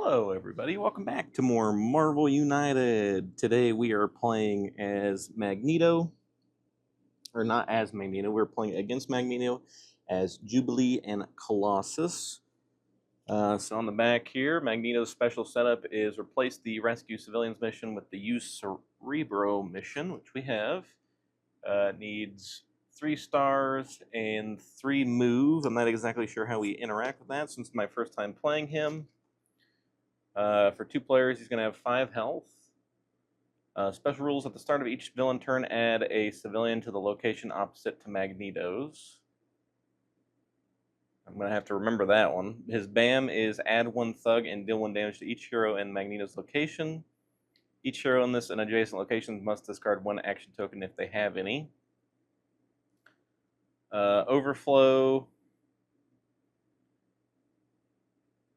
Hello, everybody. Welcome back to more Marvel United. Today we are playing as Magneto, or not as Magneto. We're playing against Magneto as Jubilee and Colossus. So on the back here, Magneto's special setup is replace the Rescue Civilians mission with the Use Cerebro mission, which we have. Needs 3 stars and 3 move. I'm not exactly sure how we interact with that since it's my first time playing him. For 2 players, he's going to have 5 health. Special rules: at the start of each villain turn, add a civilian to the location opposite to Magneto's. I'm going to have to remember that one. His BAM is add 1 thug and deal 1 damage to each hero in Magneto's location. Each hero in this and adjacent locations must discard 1 action token if they have any. Overflow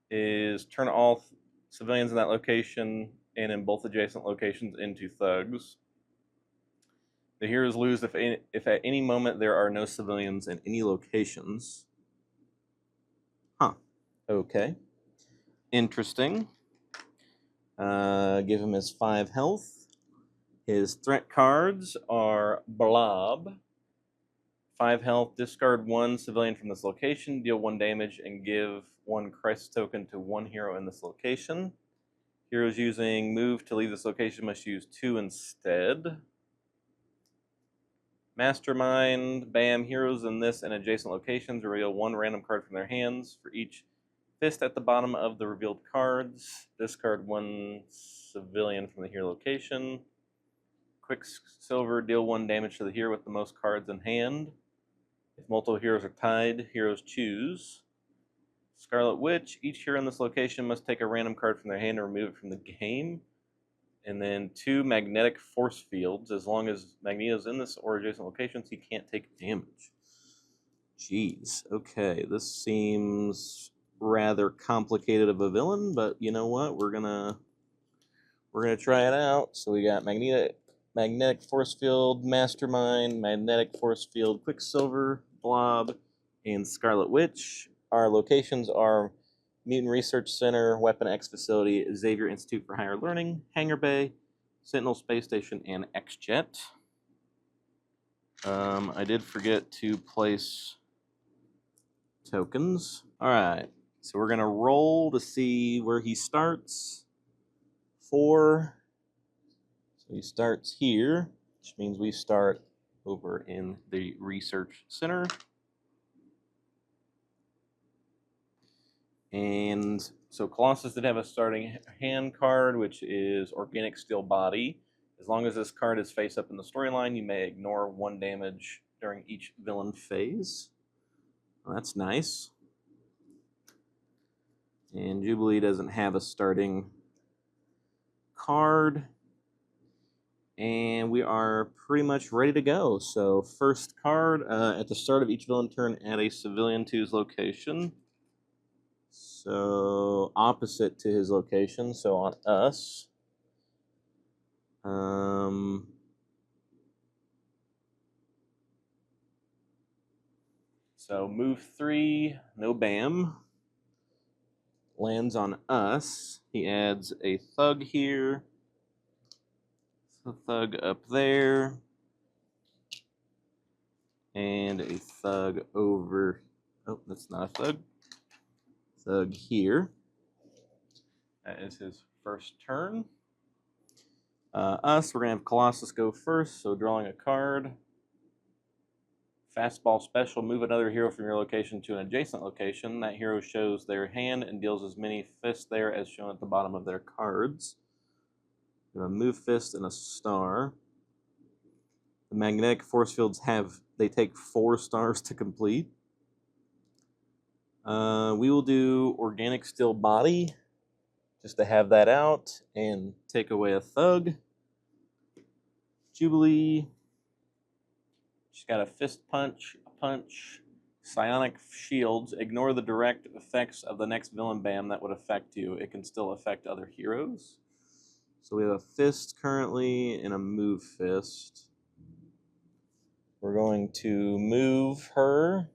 is turn all civilians in that location and in both adjacent locations into thugs. The heroes lose if at any moment there are no civilians in any locations. Huh. Okay. Interesting. Give him his 5 health. His threat cards are Blob. 5 health, discard 1 civilian from this location, deal 1 damage, and give 1 crisis token to 1 hero in this location. Heroes using move to leave this location must use 2 instead. Mastermind, BAM, heroes in this and adjacent locations reveal 1 random card from their hands. For each fist at the bottom of the revealed cards, discard 1 civilian from the hero location. Quicksilver, deal 1 damage to the hero with the most cards in hand. If multiple heroes are tied, heroes choose. Scarlet Witch, each hero in this location must take a random card from their hand and remove it from the game. And then 2 magnetic force fields. As long as Magneto's in this or adjacent locations, he can't take damage. Jeez. Okay, this seems rather complicated of a villain, but you know what? We're gonna try it out. So we got magnetic force field, Mastermind, magnetic force field, Quicksilver, Blob, and Scarlet Witch. Our locations are Mutant Research Center, Weapon X Facility, Xavier Institute for Higher Learning, Hangar Bay, Sentinel Space Station, and X-Jet. I did forget to place tokens. All right, so we're gonna roll to see where he starts. 4. So he starts here, which means we start over in the Research Center. And so Colossus did have a starting hand card, which is Organic Steel Body. As long as this card is face up in the storyline, you may ignore 1 damage during each villain phase. Well, that's nice. And Jubilee doesn't have a starting card. And we are pretty much ready to go. So first card, at the start of each villain turn, add a civilian to his location. So opposite to his location, so on us. So move 3, no BAM. Lands on us. He adds a thug here. A thug up there. And a thug over. Oh, that's not a thug. Thug here. That is his first turn. Us, we're going to have Colossus go first, so drawing a card. Fastball special, move another hero from your location to an adjacent location. That hero shows their hand and deals as many fists there as shown at the bottom of their cards. A move fist and a star. The magnetic force fields they take 4 stars to complete. We will do Organic Steel Body, just to have that out, and take away a thug. Jubilee. She's got a fist punch, a punch, psionic shields. Ignore the direct effects of the next villain BAM that would affect you. It can still affect other heroes. So we have a fist currently and a move fist. We're going to move her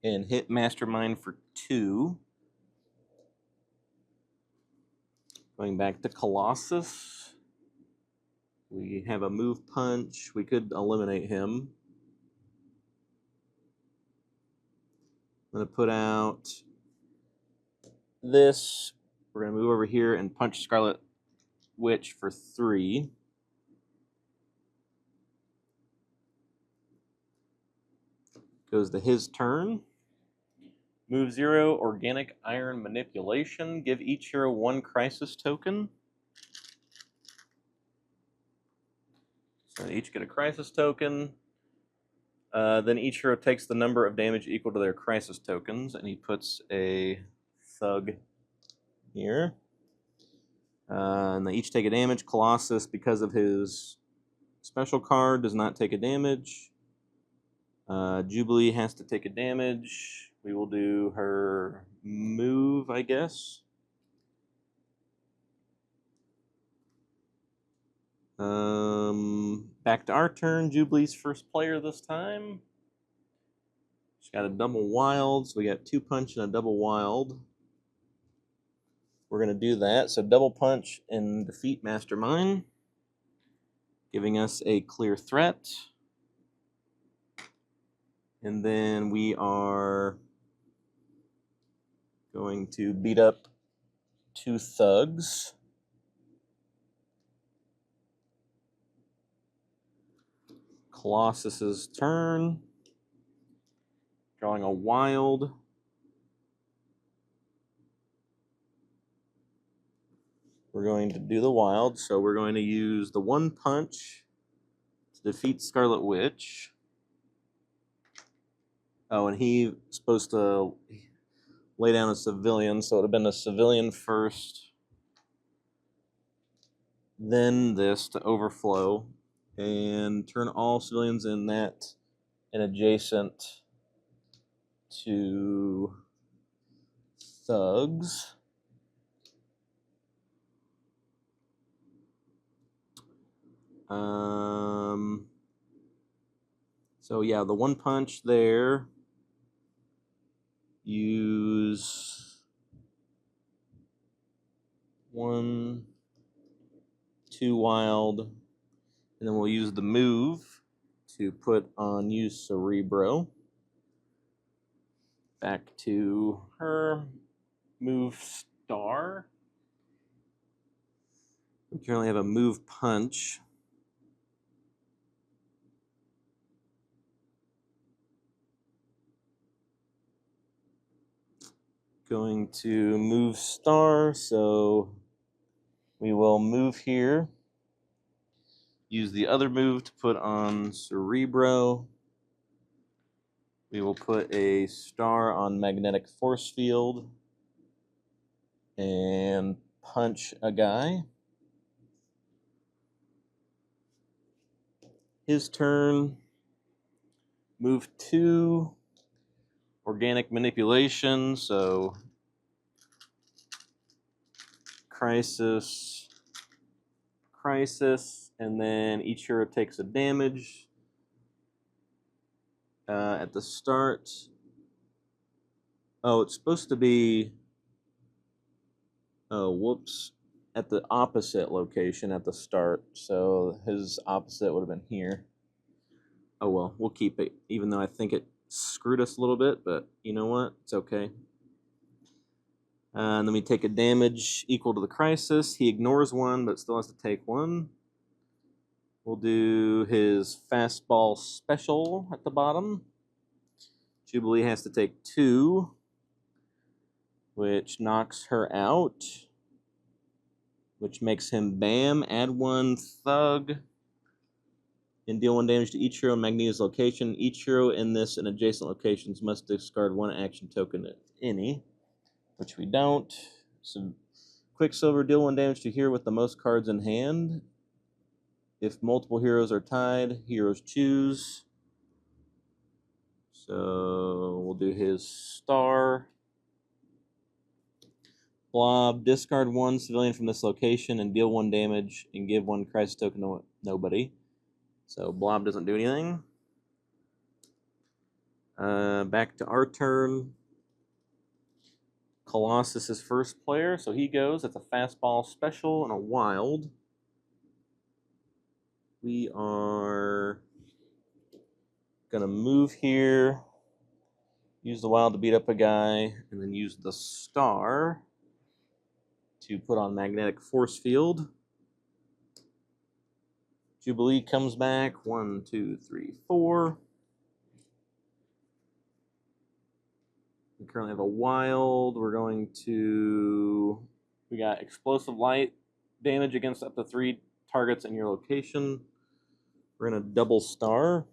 and hit Mastermind for 2. Going back to Colossus. We have a move punch. We could eliminate him. I'm going to put out this. We're going to move over here and punch Scarlet Witch for 3. Goes to his turn. Move 0, Organic Iron Manipulation. Give each hero 1 Crisis token. So they each get a Crisis token. Then each hero takes the number of damage equal to their Crisis tokens, and he puts a Thug here. And they each take a damage. Colossus, because of his special card, does not take a damage. Jubilee has to take a damage. We will do her move, I guess. Back to our turn. Jubilee's first player this time. She's got a double wild, so we got 2 punch and a double wild. We're going to do that. So double punch and defeat Mastermind, giving us a clear threat. And then we are going to beat up 2 thugs. Colossus's turn. Drawing a wild. We're going to do the wild, so we're going to use the 1 punch to defeat Scarlet Witch. Oh, and he's supposed to lay down a civilian, so it would have been a civilian first, then this to overflow, and turn all civilians in that and adjacent to thugs. So yeah, the 1 punch there. Use 1, 2 wild, and then we'll use the move to put on use Cerebro. Back to her. Move Star. We currently have a move punch. Going to move Star, so we will move here. Use the other move to put on Cerebro. We will put a star on Magnetic Force Field and punch a guy. His turn. Move 2. Organic Manipulation, so Crisis, and then each hero takes a damage at the start. Oh, it's supposed to be, oh, whoops, at the opposite location at the start, so his opposite would have been here. Oh well, we'll keep it, even though I think it screwed us a little bit, but you know what? It's okay. And then we take a damage equal to the Crisis. He ignores 1, but still has to take 1. We'll do his Fastball Special at the bottom. Jubilee has to take 2, which knocks her out, which makes him Bam. Add 1 Thug, and deal 1 damage to each hero in Magneto's location. Each hero in this and adjacent locations must discard 1 action token if any, which we don't. So Quicksilver, deal 1 damage to hero with the most cards in hand. If multiple heroes are tied, heroes choose. So we'll do his star. Blob, discard 1 civilian from this location and deal 1 damage and give 1 crisis token to nobody. So Blob doesn't do anything. Back to our turn. Colossus is first player, so he goes. It's a fastball special and a wild. We are going to move here, use the wild to beat up a guy, and then use the star to put on magnetic force field. Jubilee comes back. 1, 2, 3, 4. We currently have a wild. We're going to... We got explosive light damage against up to 3 targets in your location. We're going to double star.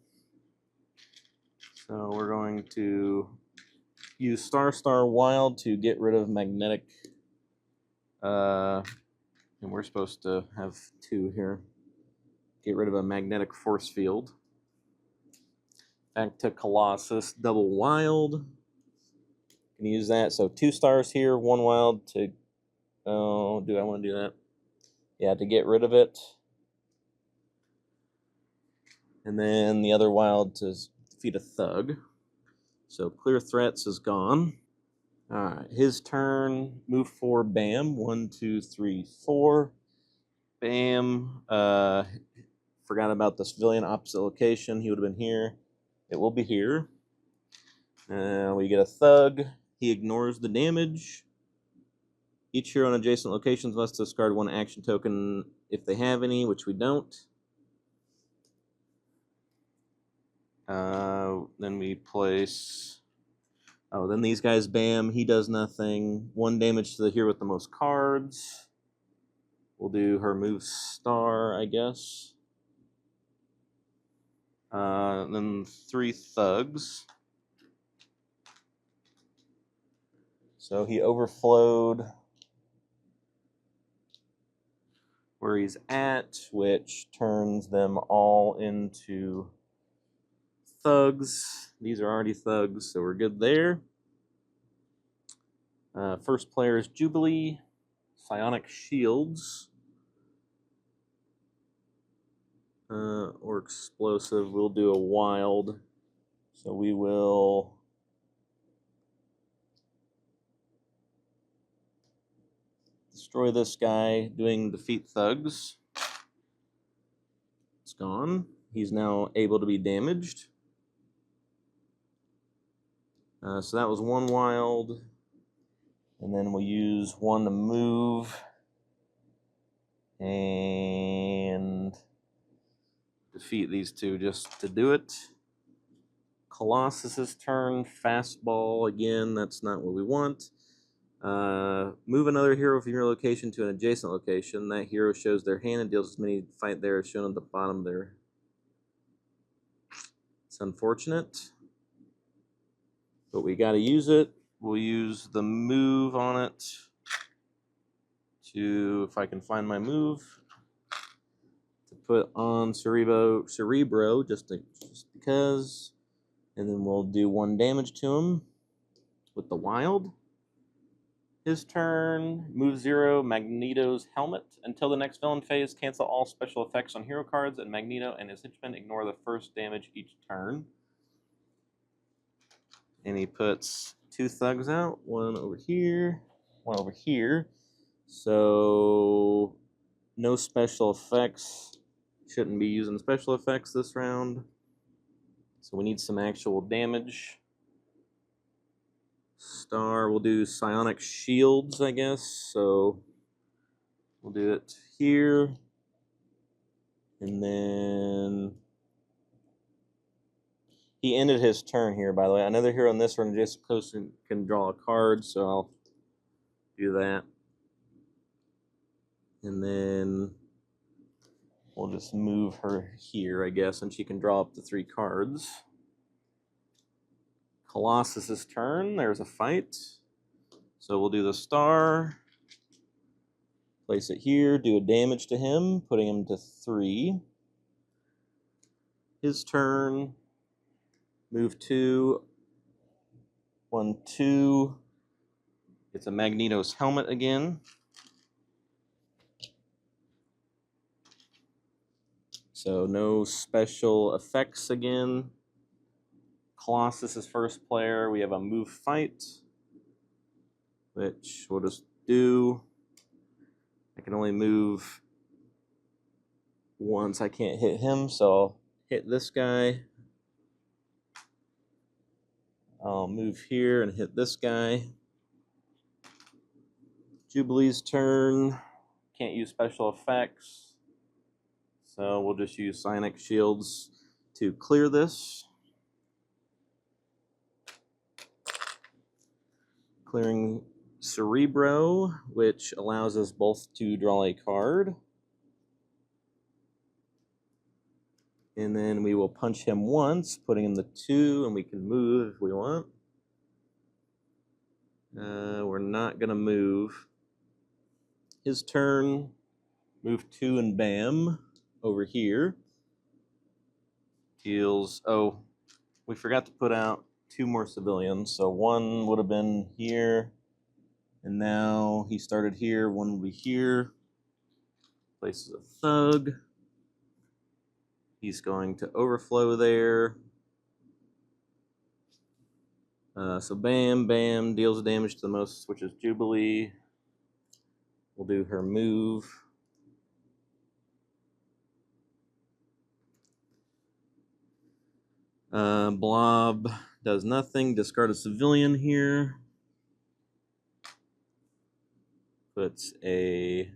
So we're going to use star wild to get rid of magnetic. And we're supposed to have 2 here. Get rid of a magnetic force field. Back to Colossus, double wild. Can use that. So 2 stars here, 1 wild to... Oh, do I want to do that? Yeah, to get rid of it. And then the other wild to defeat a thug. So clear threats is gone. Alright, his turn. Move 4, bam. 1, 2, 3, 4. Bam. Forgot about the civilian opposite location. He would have been here. It will be here. We get a thug. He ignores the damage. Each hero in adjacent locations must discard 1 action token if they have any, which we don't. Then we place... Oh, then these guys, bam, he does nothing. 1 damage to the hero with the most cards. We'll do her move star, I guess. Then 3 thugs. So he overflowed where he's at, which turns them all into thugs. These are already thugs, so we're good there. First player is Jubilee. Psionic Shields. Or explosive. We'll do a wild. So we will... destroy this guy, doing defeat thugs. It's gone. He's now able to be damaged. So that was 1 wild. And then we'll use 1 to move. And defeat these 2 just to do it. Colossus's turn. Fastball again. That's not what we want. Move another hero from your location to an adjacent location. That hero shows their hand and deals as many fight there as shown at the bottom there. It's unfortunate, but we got to use it. We'll use the move on it to, if I can find my move, to put on Cerebro just because, and then we'll do 1 damage to him with the wild. His turn, move 0, Magneto's helmet. Until the next villain phase, cancel all special effects on hero cards, and Magneto and his henchmen ignore the first damage each turn. And he puts 2 thugs out, 1 over here, 1 over here. So no special effects. Shouldn't be using special effects this round. So we need some actual damage. Star, we'll do Psionic Shields, I guess. So we'll do it here. And then he ended his turn here, by the way. Another hero in this run just close can draw a card, so I'll do that. And then we'll just move her here, I guess, and she can draw up to 3 cards. Colossus's turn. There's a fight. So we'll do the star. Place it here. Do a damage to him, putting him to 3. His turn. Move 2. 1, 2. It's a Magneto's helmet again. So no special effects again. Colossus is first player. We have a move fight. which we'll just do. I can only move once. I can't hit him, so I'll hit this guy. I'll move here and hit this guy. Jubilee's turn. Can't use special effects, so we'll just use psionic shields to clear this. Clearing Cerebro, which allows us both to draw a card. And then we will punch him once, putting in the 2, and we can move if we want. We're not going to move. His turn, move 2 and bam, over here. Deals, oh, we forgot to put out 2 more civilians, so 1 would have been here, and now he started here, 1 will be here. Places a thug. He's going to overflow there. So bam, bam, deals damage to the most, which is Jubilee. We'll do her move. Blob does nothing. Discard a civilian here. Puts a...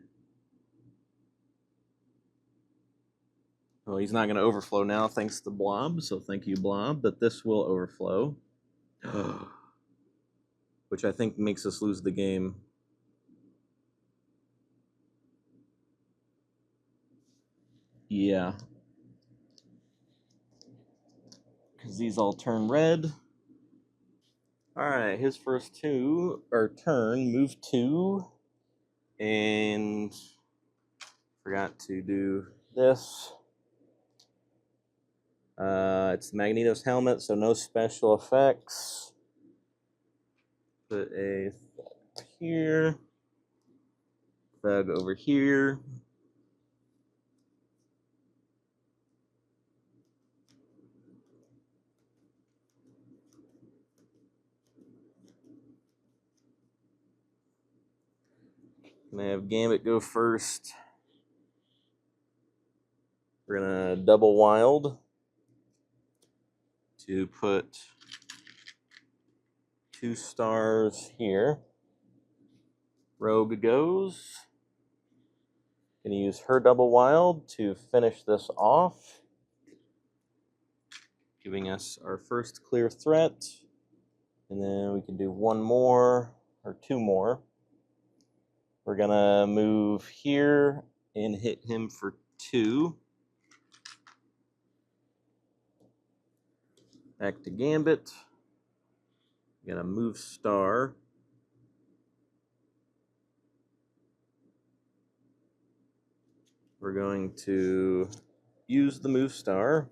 Well, he's not going to overflow now thanks to Blob, so thank you, Blob, but this will overflow. Which I think makes us lose the game. Yeah. Because these all turn red. Alright, his first turn, move 2. And forgot to do this. It's Magneto's helmet, so no special effects. Put a thug here. Thug over here. Gonna have Gambit go first. We're gonna double wild to put 2 stars here. Rogue goes. Gonna use her double wild to finish this off, giving us our first clear threat. And then we can do 1 more or 2 more. We're gonna move here and hit him for 2. Back to Gambit. Gonna move star. We're going to use the move star.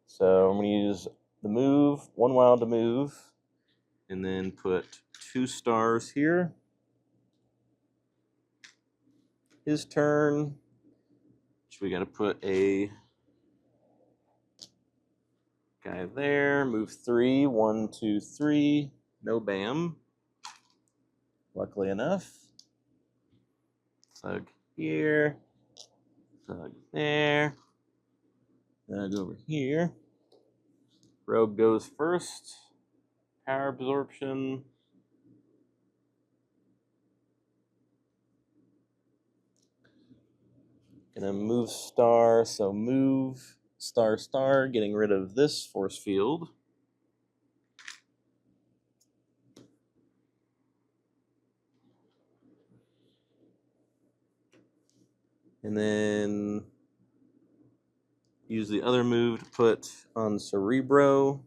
So I'm going to use the move, 1 wild to move, and then put 2 stars here. His turn, which we got to put a guy there. Move 3, 1, 2, 3. No bam. Luckily enough. Thug here. Thug there. Thug over here. Rogue goes first. Power absorption. Gonna move star, so move star star, getting rid of this force field. And then use the other move to put on Cerebro.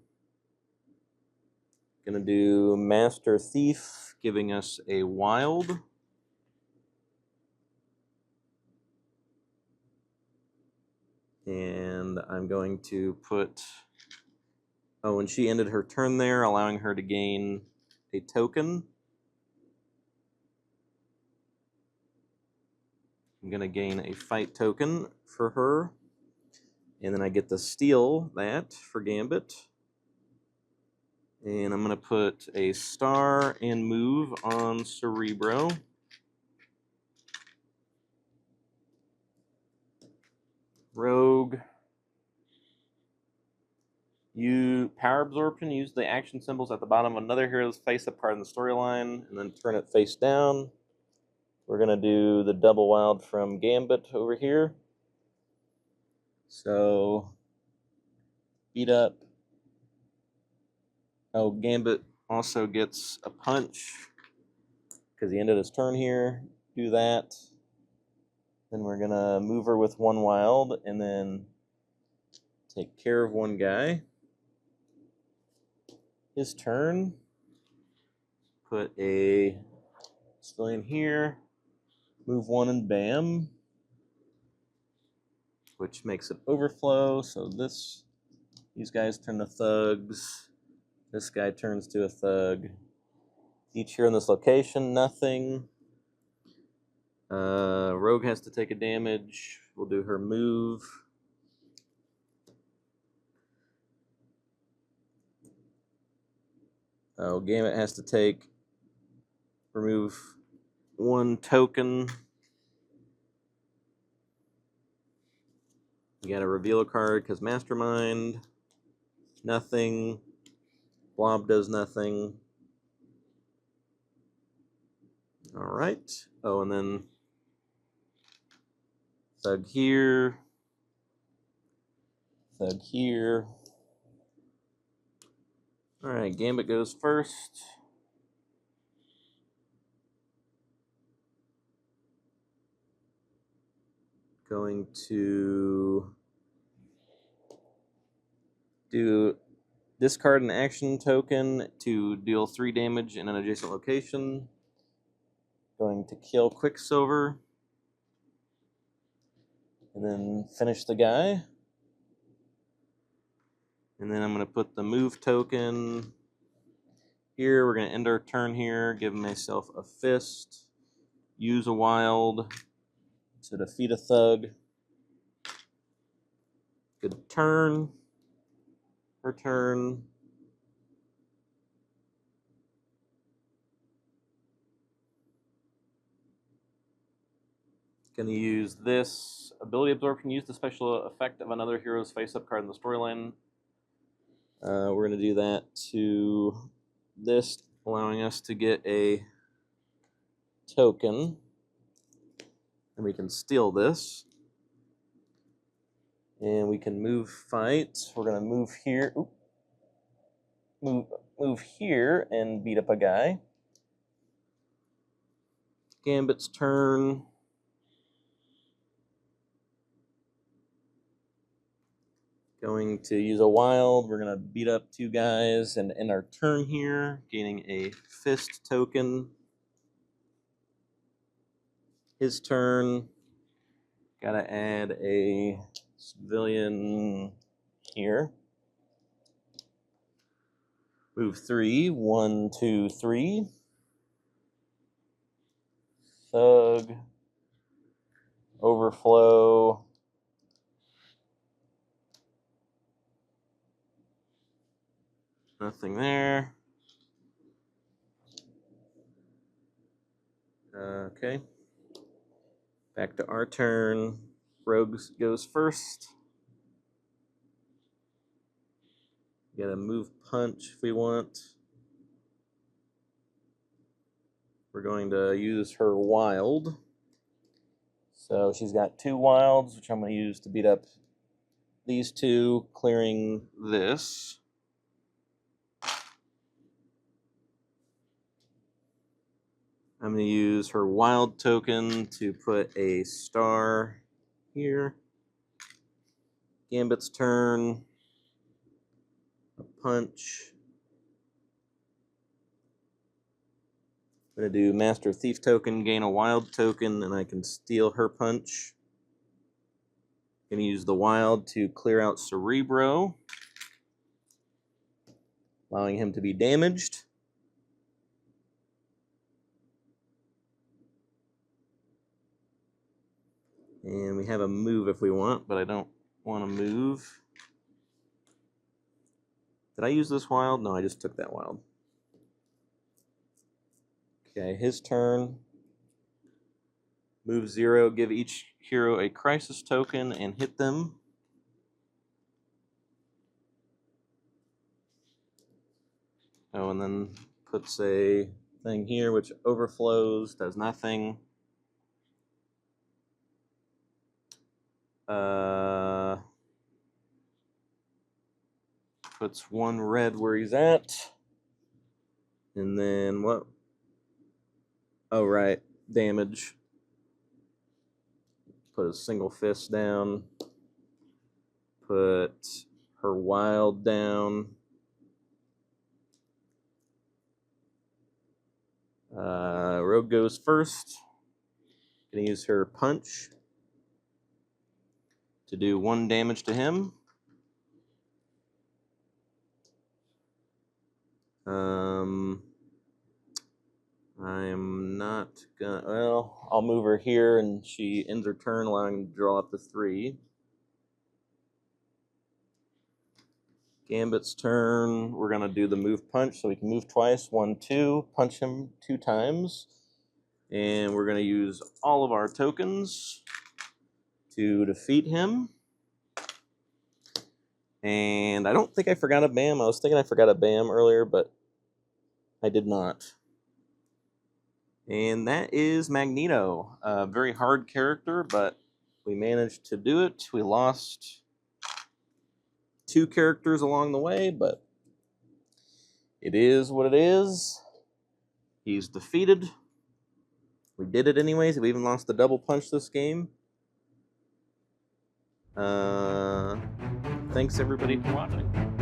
Gonna do Master Thief, giving us a wild. And I'm going to put, oh, and she ended her turn there, allowing her to gain a token. I'm gonna gain a fight token for her. And then I get to steal that for Gambit. And I'm going to put a star and move on Cerebro. Rogue. Power absorption. Use the action symbols at the bottom of another hero's face up card in the storyline, and then turn it face down. We're going to do the double wild from Gambit over here. So, beat up. Oh, Gambit also gets a punch because he ended his turn here. Do that. Then we're going to move her with one wild and then take care of one guy. His turn. Put a civilian here. Move one and bam. Which makes it overflow. So these guys turn to thugs. This guy turns to a thug. Each here in this location, nothing. Rogue has to take a damage. We'll do her move. Oh, Gambit has to remove one token. You gotta reveal a card because Mastermind. Nothing. Blob does nothing. Alright. Oh, and then Thug here. Thug here. Alright, Gambit goes first. Going to discard an action token to deal 3 damage in an adjacent location. Going to kill Quicksilver. And then finish the guy. And then I'm going to put the move token here. We're going to end our turn here. Give myself a fist. Use a wild to defeat a thug. Good turn. Her turn. Going to use this ability absorption. Use the special effect of another hero's face-up card in the storyline. We're going to do that to this, allowing us to get a token. And we can steal this. And we can move fight. We're going to move here. Oop. Move here and beat up a guy. Gambit's turn. Going to use a wild. We're going to beat up 2 guys and end our turn here, gaining a fist token. His turn. Gotta add a civilian here. Move 3. 1, 2, 3. Thug. Overflow. Nothing there. Okay. Back to our turn. Rogue goes first. Got to move punch if we want. We're going to use her wild. So she's got 2 wilds, which I'm going to use to beat up these 2, clearing this. I'm going to use her wild token to put a star here. Gambit's turn. A punch. I'm going to do Master Thief token, gain a wild token, and I can steal her punch. I'm going to use the wild to clear out Cerebro, allowing him to be damaged. And we have a move if we want, but I don't want to move. Did I use this wild? No, I just took that wild. Okay, his turn. Move 0, give each hero a crisis token and hit them. Oh, and then puts a thing here which overflows, does nothing. Puts 1 red where he's at. And then what? Oh, right. Damage. Put a single fist down. Put her wild down. Rogue goes first. Gonna use her punch to do 1 damage to him. I'm not gonna. Well, I'll move her here, and she ends her turn, allowing me to draw up to 3. Gambit's turn. We're gonna do the move punch, so we can move twice. 1, 2. Punch him 2 times, and we're gonna use all of our tokens to defeat him. And I don't think I forgot a BAM. I was thinking I forgot a BAM earlier, but I did not. And that is Magneto. A very hard character, but we managed to do it. We lost 2 characters along the way, but it is what it is. He's defeated. We did it anyways. We even lost the double punch this game. Thanks everybody for watching.